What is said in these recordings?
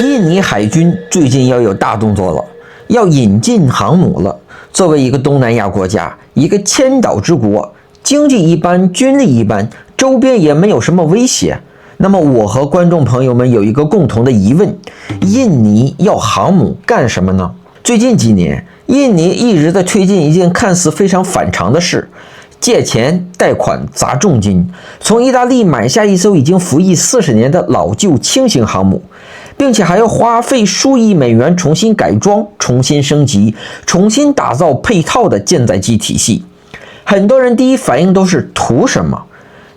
印尼海军最近要有大动作了，要引进航母了。作为一个东南亚国家，一个千岛之国，经济一般，军力一般，周边也没有什么威胁。那么我和观众朋友们有一个共同的疑问：印尼要航母干什么呢？最近几年，印尼一直在推进一件看似非常反常的事。借钱贷款砸重金，从意大利买下一艘已经服役40年的老旧轻型航母，并且还要花费数亿美元重新改装、重新升级、重新打造配套的舰载机体系。很多人第一反应都是图什么？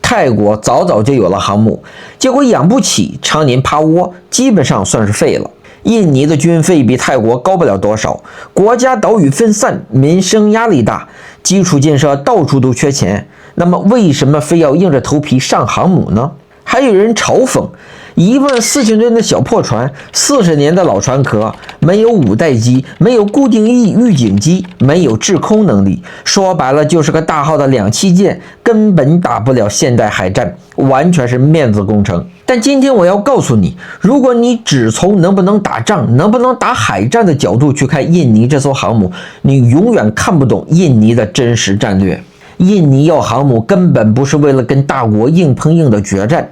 泰国早就有了航母，结果养不起，常年趴窝，基本上算是废了。印尼的军费比泰国高不了多少，国家岛屿分散，民生压力大，基础建设到处都缺钱，那么为什么非要硬着头皮上航母呢？还有人嘲讽14000吨的小破船，40年的老船壳，没有五代机，没有固定翼预警机，没有制空能力，说白了就是个大号的两栖舰，根本打不了现代海战，完全是面子工程。但今天我要告诉你，如果你只从能不能打仗、能不能打海战的角度去看印尼这艘航母，你永远看不懂印尼的真实战略。印尼要航母根本不是为了跟大国硬碰硬的决战，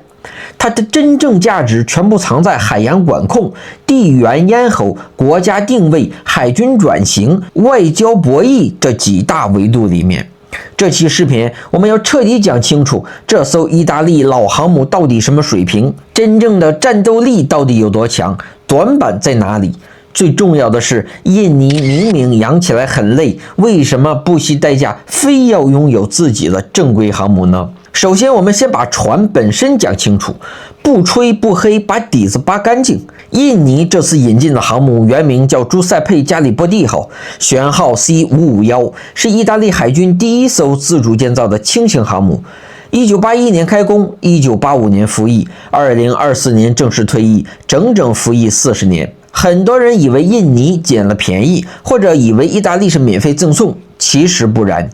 它的真正价值全部藏在海洋管控、地缘咽喉、国家定位、海军转型、外交博弈这几大维度里面。这期视频我们要彻底讲清楚这艘意大利老航母到底什么水平，真正的战斗力到底有多强，短板在哪里。最重要的是，印尼明明养起来很累，为什么不惜代价非要拥有自己的正规航母呢？首先，我们先把船本身讲清楚，不吹不黑，把底子扒干净。印尼这次引进的航母原名叫朱塞佩·加里波蒂号，舷号 C551，是意大利海军第一艘自主建造的轻型航母。1981年开工，1985年服役，2024年正式退役，整整服役40年。很多人以为印尼捡了便宜，或者以为意大利是免费赠送，其实不然。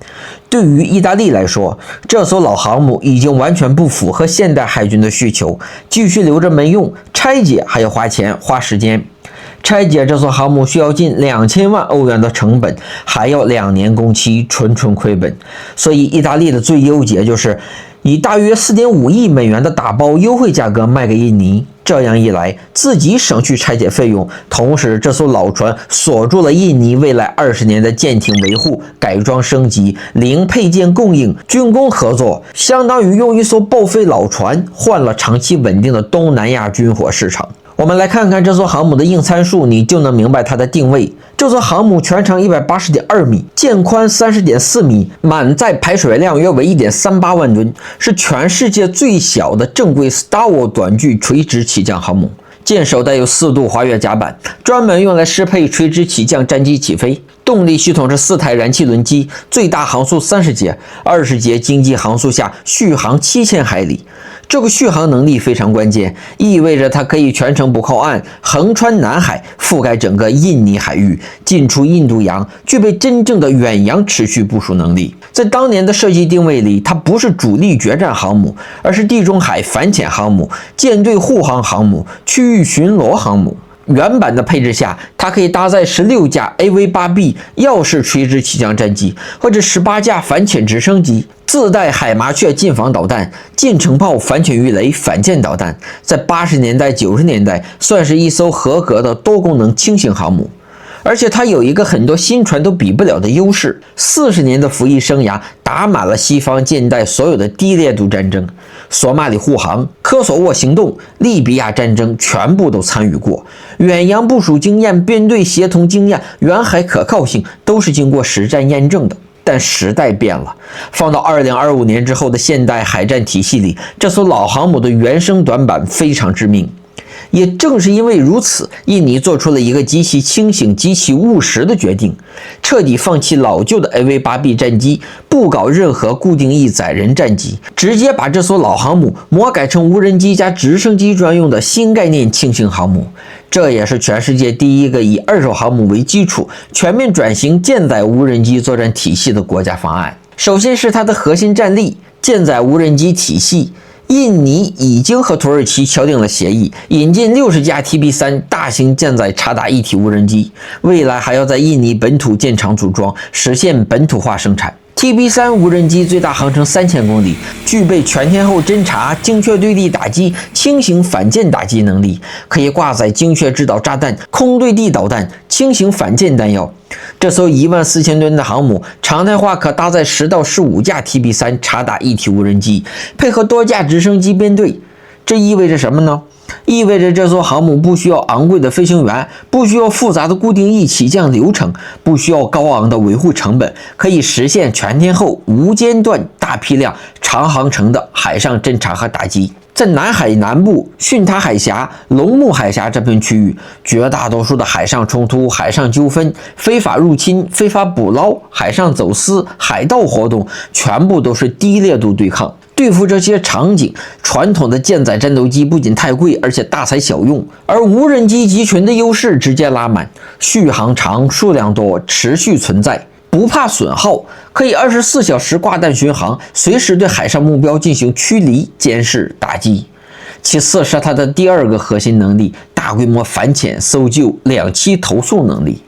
对于意大利来说，这艘老航母已经完全不符合现代海军的需求，继续留着没用，拆解还要花钱花时间。拆解这艘航母需要近2000万欧元的成本，还要2年工期，纯亏本。所以意大利的最优解就是以大约4.5亿美元的打包优惠价格卖给印尼，这样一来自己省去拆解费用，同时这艘老船锁住了印尼未来20年的舰艇维护、改装升级、零配件供应、军工合作，相当于用一艘报废老船换了长期稳定的东南亚军火市场。我们来看看这艘航母的硬参数，你就能明白它的定位。这艘航母全长180.2米，舰宽30.4米，满载排水量约为1.38万吨，是全世界最小的正规 Star Wars 短距垂直起降航母。舰首带有4度滑跃甲板，专门用来适配垂直起降战机起飞。动力系统是4台燃气轮机，最大航速30节，20节经济航速下续航7000海里。这个续航能力非常关键，意味着它可以全程不靠岸，横穿南海，覆盖整个印尼海域，进出印度洋，具备真正的远洋持续部署能力。在当年的设计定位里，它不是主力决战航母，而是地中海反潜航母、舰队护航航母、区域巡逻航母。原版的配置下，它可以搭载16架 AV-8B 钥匙垂直起降战机，或者18架反潜直升机，自带海麻雀近防导弹、近程炮、反潜鱼雷、反舰导弹，在80年代、90年代算是一艘合格的多功能轻型航母。而且它有一个很多新船都比不了的优势，40年的服役生涯打满了西方近代所有的低烈度战争，索马里护航、科索沃行动、利比亚战争全部都参与过，远洋部署经验、编队协同经验、远海可靠性都是经过实战验证的。但时代变了，放到2025年之后的现代海战体系里，这艘老航母的原生短板非常致命。也正是因为如此，印尼做出了一个极其清醒、极其务实的决定，彻底放弃老旧的 AV-8B 战机，不搞任何固定翼载人战机，直接把这艘老航母魔改成无人机加直升机专用的新概念轻型航母。这也是全世界第一个以二手航母为基础，全面转型舰载无人机作战体系的国家方案。首先是它的核心战力，舰载无人机体系。印尼已经和土耳其敲定了协议，引进60架 TB3 大型舰载察打一体无人机，未来还要在印尼本土建厂组装，实现本土化生产。TB3 无人机最大航程3000公里，具备全天候侦察、精确对地打击、轻型反舰打击能力，可以挂载精确制导炸弹、空对地导弹、轻型反舰弹药。这艘14000吨的航母，常态化可搭载10到15架 TB3 察打一体无人机，配合多架直升机编队。这意味着什么呢？意味着这艘航母不需要昂贵的飞行员，不需要复杂的固定翼起降流程，不需要高昂的维护成本，可以实现全天候、无间断、大批量、长航程的海上侦察和打击。在南海南部、巽他海峡、龙目海峡这片区域，绝大多数的海上冲突、海上纠纷、非法入侵、非法捕捞、海上走私、海盗活动，全部都是低烈度对抗。对付这些场景，传统的舰载战斗机不仅太贵，而且大材小用，而无人机集群的优势直接拉满，续航长、数量多、持续存在，不怕损耗，可以24小时挂弹巡航，随时对海上目标进行驱离、监视、打击。其次是它的第二个核心能力：大规模反潜、搜救、两栖投送能力。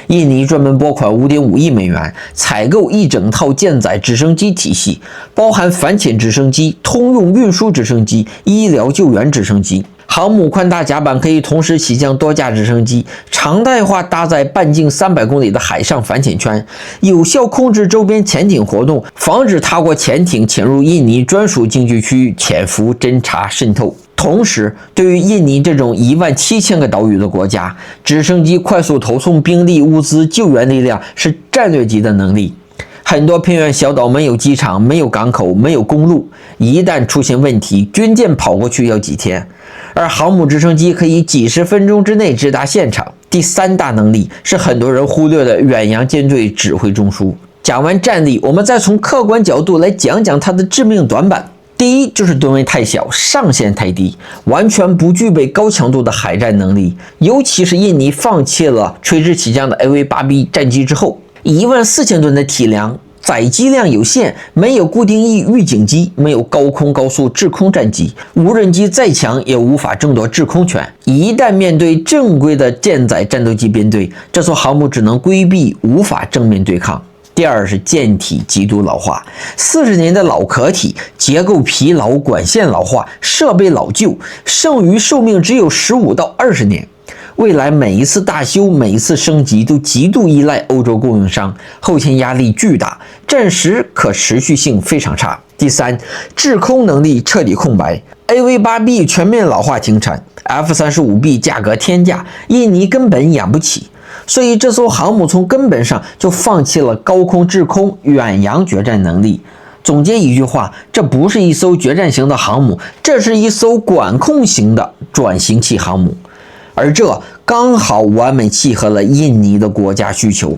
印尼专门拨款5.5亿美元，采购一整套舰载直升机体系，包含反潜直升机、通用运输直升机、医疗救援直升机。航母宽大甲板可以同时起降多架直升机，常态化搭载半径300公里的海上反潜圈，有效控制周边潜艇活动，防止他国潜艇潜入印尼专属经济区潜伏、侦察、渗透。同时，对于印尼这种17000个岛屿的国家，直升机快速投送兵力、物资、救援力量是战略级的能力。很多偏远小岛没有机场、没有港口、没有公路，一旦出现问题，军舰跑过去要几天，而航母直升机可以几十分钟之内直达现场。第三大能力是很多人忽略的远洋舰队指挥中枢。讲完战力，我们再从客观角度来讲讲它的致命短板。第一就是吨位太小，上限太低，完全不具备高强度的海战能力。尤其是印尼放弃了垂直起降的 AV-8B 战机之后，14000吨的体量，载机量有限，没有固定翼预警机，没有高空高速制空战机，无人机再强也无法争夺制空权。一旦面对正规的舰载战斗机编队，这艘航母只能规避，无法正面对抗。第二是舰体极度老化，40年的老壳体，结构疲劳，管线老化，设备老旧，剩余寿命只有15到20年。未来每一次大修、每一次升级都极度依赖欧洲供应商，后勤压力巨大，战时可持续性非常差。第三，制空能力彻底空白。AV-8B 全面老化停产 ，F-35B 价格天价，印尼根本养不起。所以这艘航母从根本上就放弃了高空制空、远洋决战能力。总结一句话，这不是一艘决战型的航母，这是一艘管控型的转型器航母。而这刚好完美契合了印尼的国家需求。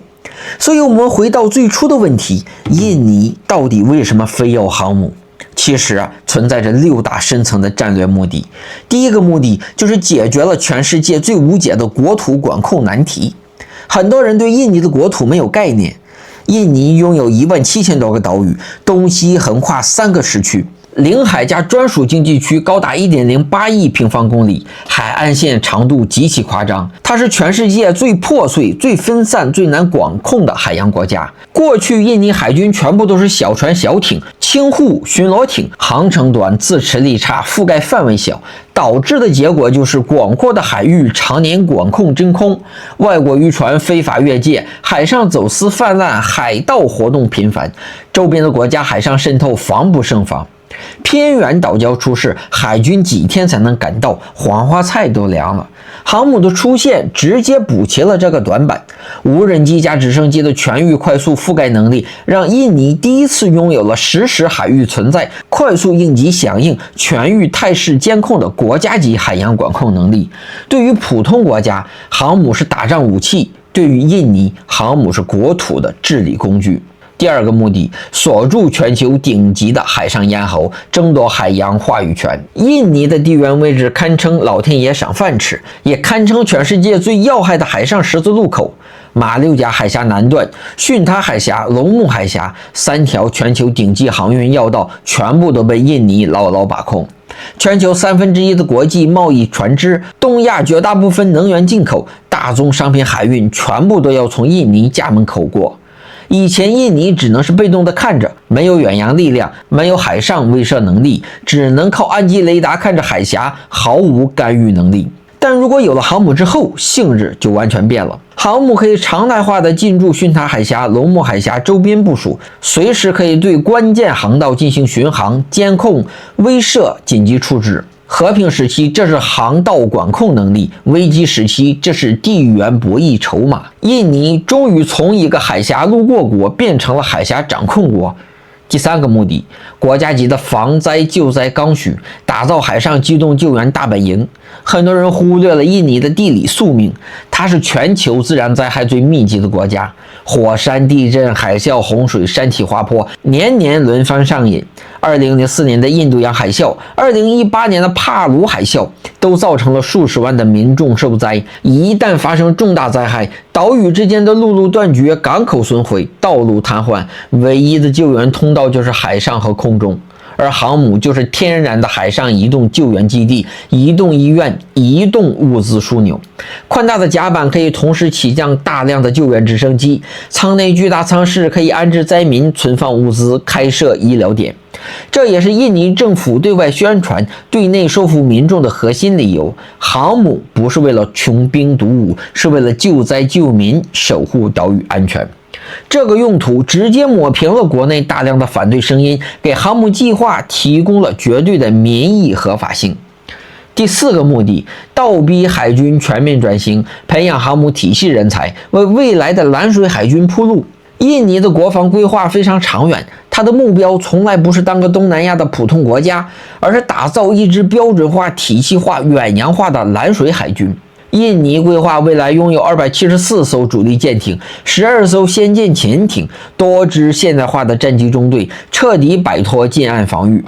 所以我们回到最初的问题，印尼到底为什么非要航母？其实存在着6大深层的战略目的。第一个目的就是解决了全世界最无解的国土管控难题。很多人对印尼的国土没有概念，印尼拥有17000多个岛屿，东西横跨3个时区，领海加专属经济区高达1.08亿平方公里，海岸线长度极其夸张。它是全世界最破碎、最分散、最难管控的海洋国家。过去印尼海军全部都是小船小艇、轻护巡逻艇，航程短，自持力差，覆盖范围小，导致的结果就是广阔的海域常年管控真空，外国渔船非法越界，海上走私泛滥，海盗活动频繁，周边的国家海上渗透防不胜防。偏远岛礁出事，海军几天才能赶到，黄花菜都凉了。航母的出现直接补齐了这个短板。无人机加直升机的全域快速覆盖能力，让印尼第一次拥有了实时海域存在、快速应急响应、全域态势监控的国家级海洋管控能力。对于普通国家，航母是打仗武器；对于印尼，航母是国土的治理工具。第二个目的，锁住全球顶级的海上咽喉，争夺海洋话语权。印尼的地缘位置堪称老天爷赏饭吃，也堪称全世界最要害的海上十字路口。马六甲海峡南段、巽他海峡、龙目海峡3条全球顶级航运要道全部都被印尼牢牢把控。全球1/3的国际贸易船只，东亚绝大部分能源进口、大宗商品海运全部都要从印尼家门口过。以前印尼只能是被动的看着，没有远洋力量，没有海上威慑能力，只能靠岸基雷达看着海峡，毫无干预能力。但如果有了航母之后，性质就完全变了。航母可以常态化的进驻巽他海峡、龙目海峡周边部署，随时可以对关键航道进行巡航、监控、威慑、紧急处置。和平时期，这是航道管控能力；危机时期，这是地缘博弈筹码。印尼终于从一个海峡路过国变成了海峡掌控国。第3个目的，国家级的防灾救灾刚需，打造海上机动救援大本营。很多人忽略了印尼的地理宿命，它是全球自然灾害最密集的国家，火山、地震、海啸、洪水、山体滑坡年年轮番上演。2004年的印度洋海啸，2018年的帕鲁海啸，都造成了数十万的民众受灾。一旦发生重大灾害，岛屿之间的陆路断绝，港口损毁，道路瘫痪，唯一的救援通道就是海上和空中。而航母就是天然的海上移动救援基地、移动医院、移动物资枢纽。宽大的甲板可以同时起降大量的救援直升机，舱内巨大舱室可以安置灾民、存放物资、开设医疗点。这也是印尼政府对外宣传、对内说服民众的核心理由。航母不是为了穷兵黩武，是为了救灾救民、守护岛屿安全。这个用途直接抹平了国内大量的反对声音，给航母计划提供了绝对的民意合法性。第4个目的，倒逼海军全面转型，培养航母体系人才，为未来的蓝水海军铺路。印尼的国防规划非常长远，它的目标从来不是当个东南亚的普通国家，而是打造一支标准化、体系化、远洋化的蓝水海军。印尼规划未来拥有274艘主力舰艇、12艘先进潜艇、多支现代化的战机中队，彻底摆脱近岸防御。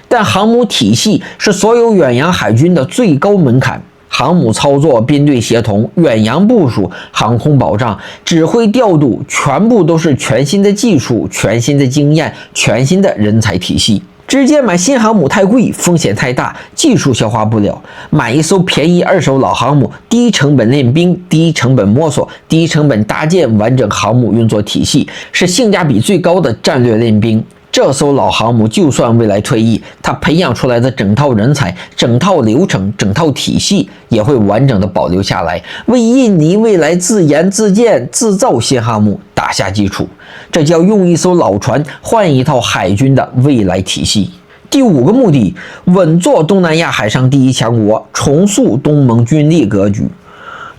但航母体系是所有远洋海军的最高门槛，航母操作、编队协同、远洋部署、航空保障、指挥调度，全部都是全新的技术、全新的经验、全新的人才体系。直接买新航母太贵，风险太大，技术消化不了。买一艘便宜二手老航母，低成本练兵，低成本摸索，低成本搭建完整航母运作体系，是性价比最高的战略练兵。这艘老航母就算未来退役，它培养出来的整套人才、整套流程、整套体系也会完整的保留下来，为印尼未来自研自建自造新航母打下基础。这叫用一艘老船换一套海军的未来体系。第5个目的，稳坐东南亚海上第1强国，重塑东盟军力格局。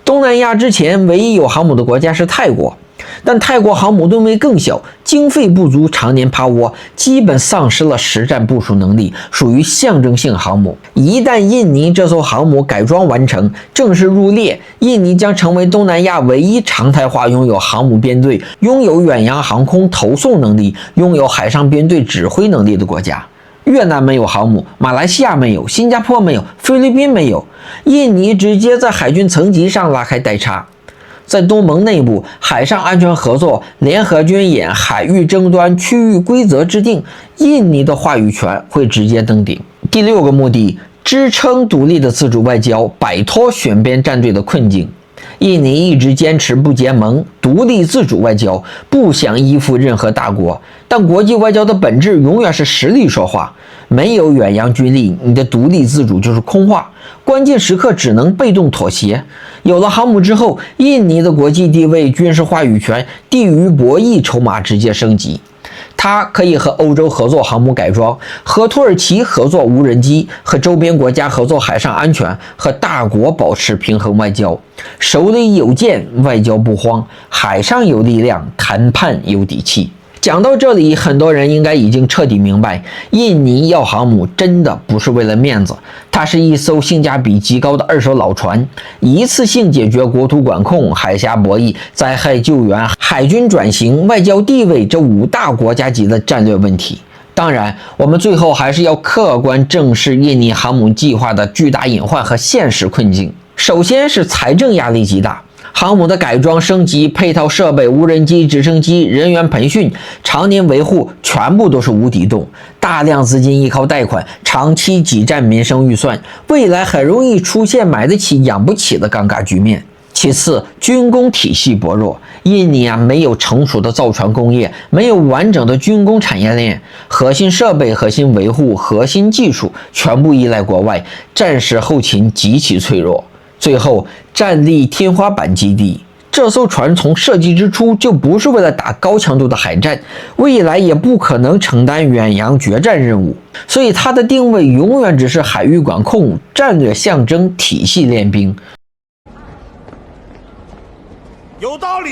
东南亚之前唯一有航母的国家是泰国，但泰国航母吨位更小，经费不足，常年趴窝，基本丧失了实战部署能力，属于象征性航母。一旦印尼这艘航母改装完成，正式入列，印尼将成为东南亚唯一常态化拥有航母编队、拥有远洋航空投送能力、拥有海上编队指挥能力的国家。越南没有航母，马来西亚没有，新加坡没有，菲律宾没有，印尼直接在海军层级上拉开代差。在东盟内部，海上安全合作、联合军演、海域争端、区域规则制定，印尼的话语权会直接登顶。第6个目的，支撑独立的自主外交，摆脱选边站队的困境。印尼一直坚持不结盟、独立自主外交，不想依附任何大国。但国际外交的本质永远是实力说话，没有远洋军力，你的独立自主就是空话，关键时刻只能被动妥协。有了航母之后，印尼的国际地位、军事话语权、地域博弈筹码直接升级。它可以和欧洲合作航母改装，和土耳其合作无人机，和周边国家合作海上安全，和大国保持平衡外交。手里有剑，外交不慌；海上有力量，谈判有底气。讲到这里，很多人应该已经彻底明白，印尼要航母真的不是为了面子，它是一艘性价比极高的二手老船，一次性解决国土管控、海峡博弈、灾害救援、海军转型、外交地位这5大国家级的战略问题。当然，我们最后还是要客观正视印尼航母计划的巨大隐患和现实困境。首先是财政压力极大。航母的改装升级、配套设备、无人机、直升机、人员培训、常年维护，全部都是无底洞。大量资金依靠贷款，长期挤占民生预算，未来很容易出现买得起养不起的尴尬局面。其次，军工体系薄弱，印尼没有成熟的造船工业，没有完整的军工产业链，核心设备、核心维护、核心技术全部依赖国外，战时后勤极其脆弱。最后，战力天花板极低。这艘船从设计之初就不是为了打高强度的海战，未来也不可能承担远洋决战任务，所以它的定位永远只是海域管控、战略象征、体系练兵。有道理。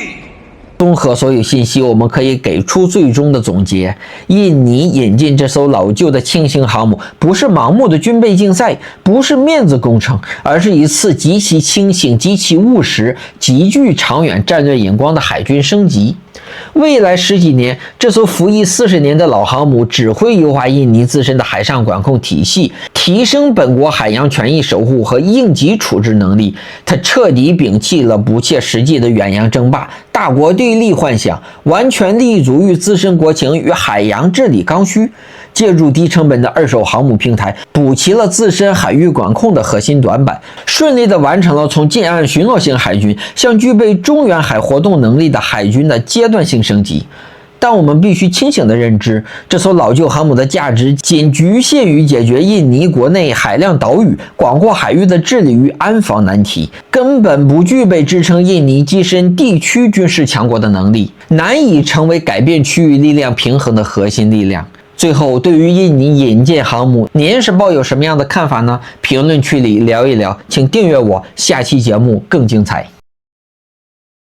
综合所有信息，我们可以给出最终的总结：印尼引进这艘老旧的轻型航母，不是盲目的军备竞赛，不是面子工程，而是一次极其清醒、极其务实、极具长远战略眼光的海军升级。未来10几年，这艘服役40年的老航母只会优化印尼自身的海上管控体系，提升本国海洋权益守护和应急处置能力。它彻底摒弃了不切实际的远洋争霸、大国对立幻想，完全立足于自身国情与海洋治理刚需，借助低成本的二手航母平台，补齐了自身海域管控的核心短板，顺利地完成了从近岸巡逻型海军向具备中远海活动能力的海军的阶段性升级。但我们必须清醒地认知，这艘老旧航母的价值仅局限于解决印尼国内海量岛屿、广阔海域的治理与安防难题，根本不具备支撑印尼跻身地区军事强国的能力，难以成为改变区域力量平衡的核心力量。最后，对于印尼引进航母，您是抱有什么样的看法呢？评论区里聊一聊，请订阅我，下期节目更精彩。